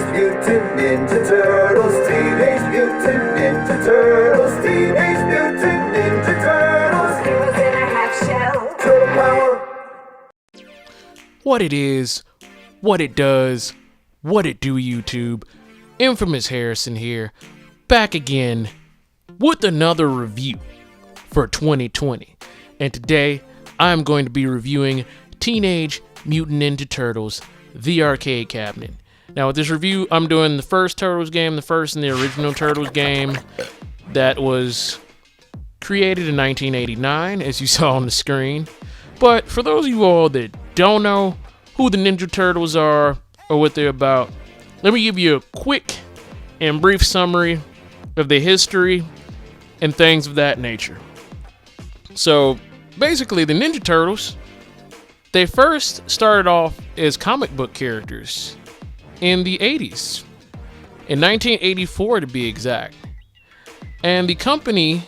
Teenage Mutant Ninja Turtles, Teenage Mutant Ninja Turtles, Teenage Mutant Ninja Turtles. Heroes in a half shell. Turtle power. What it is, what it does, what it do, YouTube. Infamous Harrison here, back again with another review for 2020. And today, I'm going to be reviewing Teenage Mutant Ninja Turtles, the arcade cabinet. Now with this review, I'm doing the first Turtles game, the first in the original Turtles game that was created in 1989, as you saw on the screen. But for those of you all that don't know who the Ninja Turtles are or what they're about, let me give you a quick and brief summary of the history and things of that nature. So basically, the Ninja Turtles, they first started off as comic book characters in the 80s, in 1984 to be exact. And the company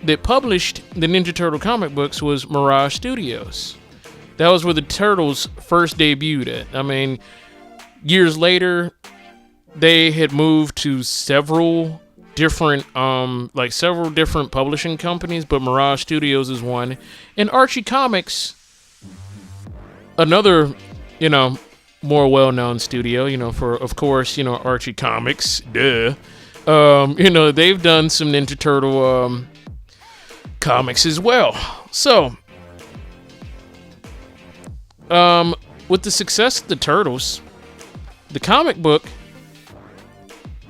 that published the Ninja Turtle comic books was Mirage Studios. That was where the Turtles first debuted at. I mean, years later, they had moved to several different publishing companies, but Mirage Studios is one. And Archie Comics, another, more well-known studio, for, of course, Archie Comics, duh. They've done some Ninja Turtle comics as well. So, with the success of the Turtles, the comic book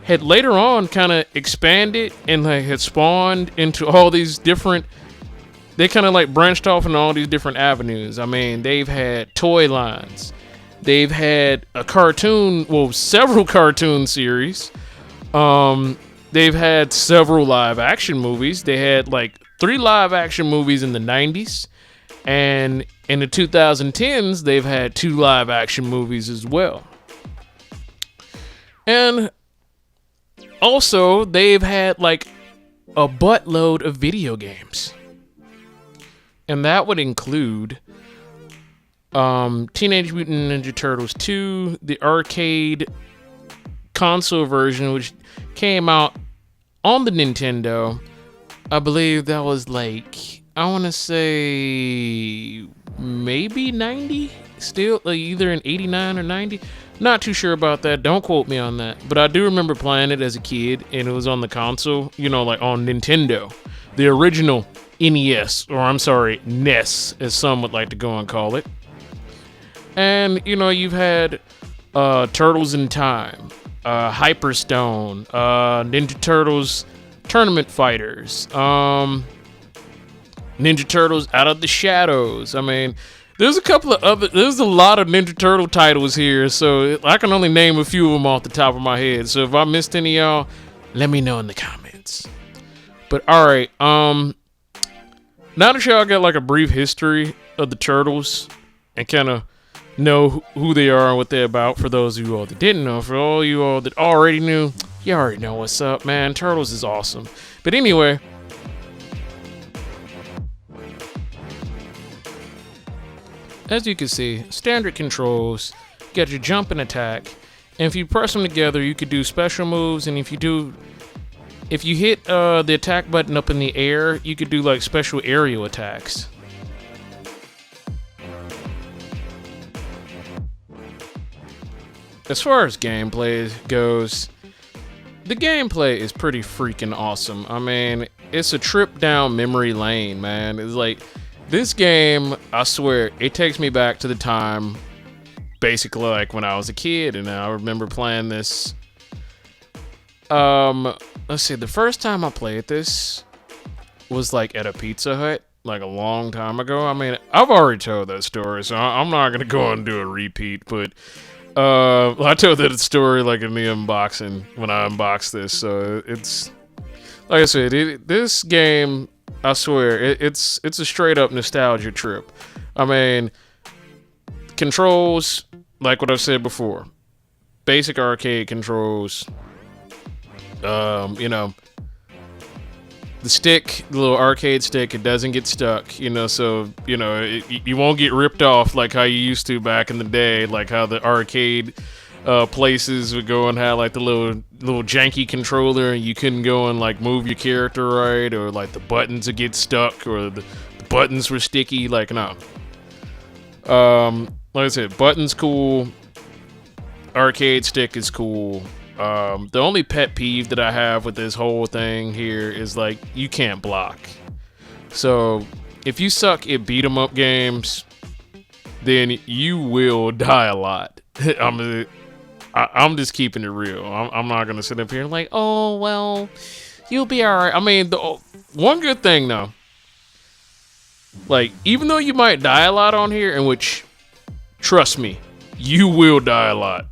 had later on kind of expanded and had spawned into all these different, they kind of branched off in all these different avenues. I mean, they've had toy lines. They've had several cartoon series. They've had several live action movies. They had 3 live action movies in the 90s. And in the 2010s, they've had 2 live action movies as well. And also, they've had a buttload of video games. And that would include Teenage Mutant Ninja Turtles 2, the arcade console version, which came out on the Nintendo. I believe that was I want to say maybe 90? Still, either in 89 or 90? Not too sure about that. Don't quote me on that. But I do remember playing it as a kid, and it was on the console, on Nintendo. The original NES, or I'm sorry, NES, as some would like to go and call it. And, you've had Turtles in Time, Hyperstone, Ninja Turtles Tournament Fighters, Ninja Turtles Out of the Shadows. I mean, there's a lot of Ninja Turtle titles here, so I can only name a few of them off the top of my head. So if I missed any of y'all, let me know in the comments. But alright, now that y'all got a brief history of the Turtles and kind of know who they are and what they're about, for those of you all that didn't know, for all you all that already knew, you already know what's up, man. Turtles is awesome. But anyway, as you can see, standard controls, you got your jump and attack, and if you press them together, you could do special moves, and if you hit the attack button up in the air, you could do special aerial attacks. As far as gameplay goes, the gameplay is pretty freaking awesome. I mean, it's a trip down memory lane, man. It's this game, I swear, it takes me back to the time, basically when I was a kid, and I remember playing this. Let's see, the first time I played this was at a Pizza Hut, a long time ago. I mean, I've already told that story, so I'm not gonna go and do a repeat, but I told that story in the unboxing when I unboxed this, so it's like I said, this game, I swear, it's a straight up nostalgia trip. I mean, controls, like what I've said before, basic arcade controls. The stick, the little arcade stick, it doesn't get stuck, so, you won't get ripped off like how you used to back in the day, like how the arcade places would go and have like the little janky controller, and you couldn't go and like move your character right, or like the buttons would get stuck, or the buttons were sticky. Like, no. Like I said, buttons cool. Arcade stick is cool. The only pet peeve that I have with this whole thing here is like you can't block. So if you suck at beat 'em up games, then you will die a lot. I'm just keeping it real. I'm not gonna sit up here and like, oh well, you'll be all right. I mean, the one good thing though, like even though you might die a lot on here, in which, trust me, you will die a lot.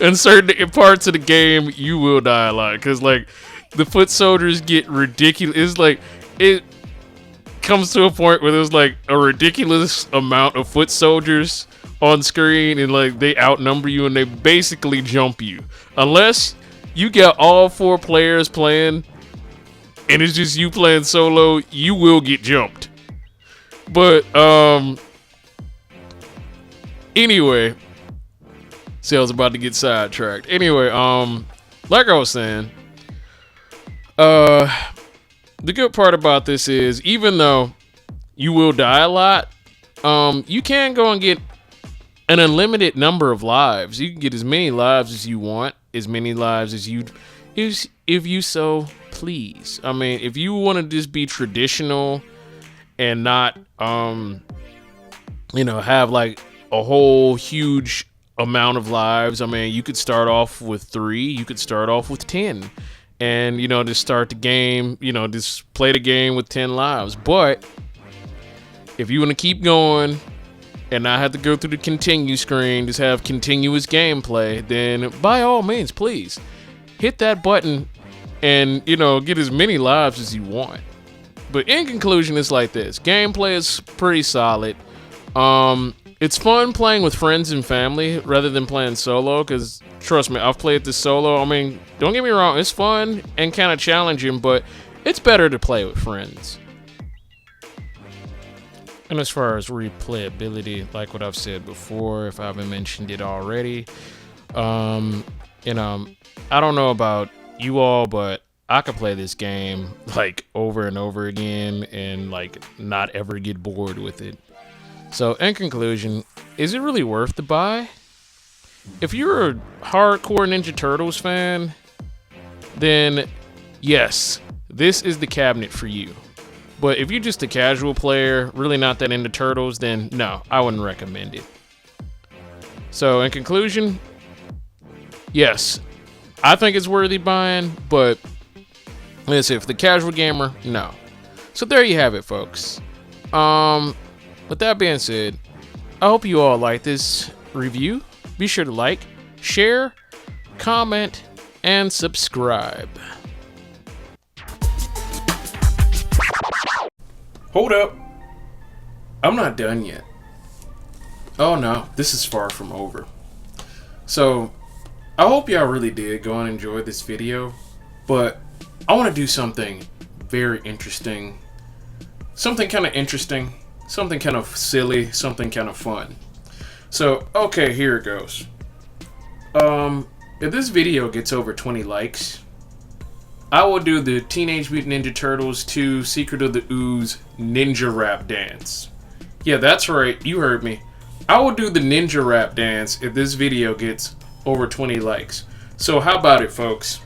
In certain parts of the game, you will die a lot because like the foot soldiers get ridiculous. It's like it comes to a point where there's like a ridiculous amount of foot soldiers on screen, and like they outnumber you and they basically jump you unless you got all 4 players playing and it's just you playing solo. You will get jumped. But anyway, see, I was about to get sidetracked. Anyway, like I was saying, the good part about this is even though you will die a lot, you can go and get an unlimited number of lives. You can get as many lives as you want, as many lives as if you so please. I mean, if you want to just be traditional and not, have like a whole huge amount of lives, I mean, you could start off with 3, you could start off with 10, and just start the game, just play the game with 10 lives. But if you want to keep going and not have to go through the continue screen, just have continuous gameplay, then by all means, please hit that button and get as many lives as you want. But in conclusion, it's like this: gameplay is pretty solid. It's fun playing with friends and family rather than playing solo, because trust me, I've played this solo. I mean, don't get me wrong, it's fun and kind of challenging, but it's better to play with friends. And as far as replayability, like what I've said before, if I haven't mentioned it already, I don't know about you all, but I could play this game like over and over again and like not ever get bored with it. So in conclusion, is it really worth the buy? If you're a hardcore Ninja Turtles fan, then yes, this is the cabinet for you. But if you're just a casual player, really not that into Turtles, then no, I wouldn't recommend it. So in conclusion, yes, I think it's worthy buying, but listen, for the casual gamer, no. So there you have it, folks. With that being said, I hope you all like this review. Be sure to like, share, comment, and subscribe. Hold up. I'm not done yet. Oh no, this is far from over. So, I hope y'all really did go and enjoy this video, but I want to do something very interesting. Something kind of interesting, something kind of silly, something kind of fun. So, okay, here it goes. If this video gets over 20 likes, I will do the Teenage Mutant Ninja Turtles 2 Secret of the Ooze Ninja Rap Dance. Yeah, that's right, you heard me. I will do the Ninja Rap Dance if this video gets over 20 likes. So how about it, folks?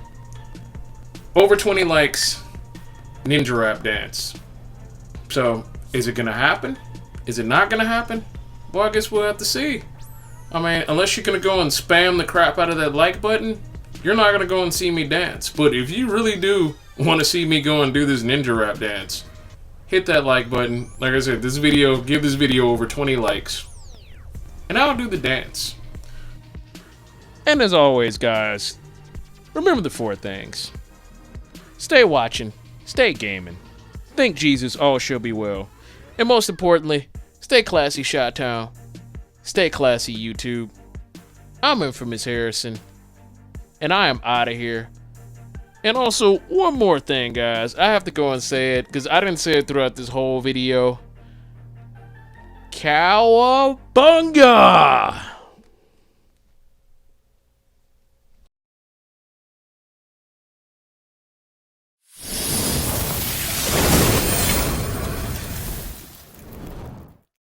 Over 20 likes, Ninja Rap Dance. So, is it gonna happen? Is it not gonna happen? Well, I guess we'll have to see. I mean, unless you're gonna go and spam the crap out of that like button, you're not gonna go and see me dance. But if you really do want to see me go and do this Ninja Rap Dance, hit that like button. Like I said, give this video over 20 likes, and I'll do the dance. And as always, guys, remember the 4 things. Stay watching, stay gaming, think Jesus, all shall be well, and most importantly, stay classy, Chi-Town. Stay classy, YouTube. I'm Infamous Harrison, and I am out of here. And also, one more thing, guys. I have to go and say it, because I didn't say it throughout this whole video. Cowabunga!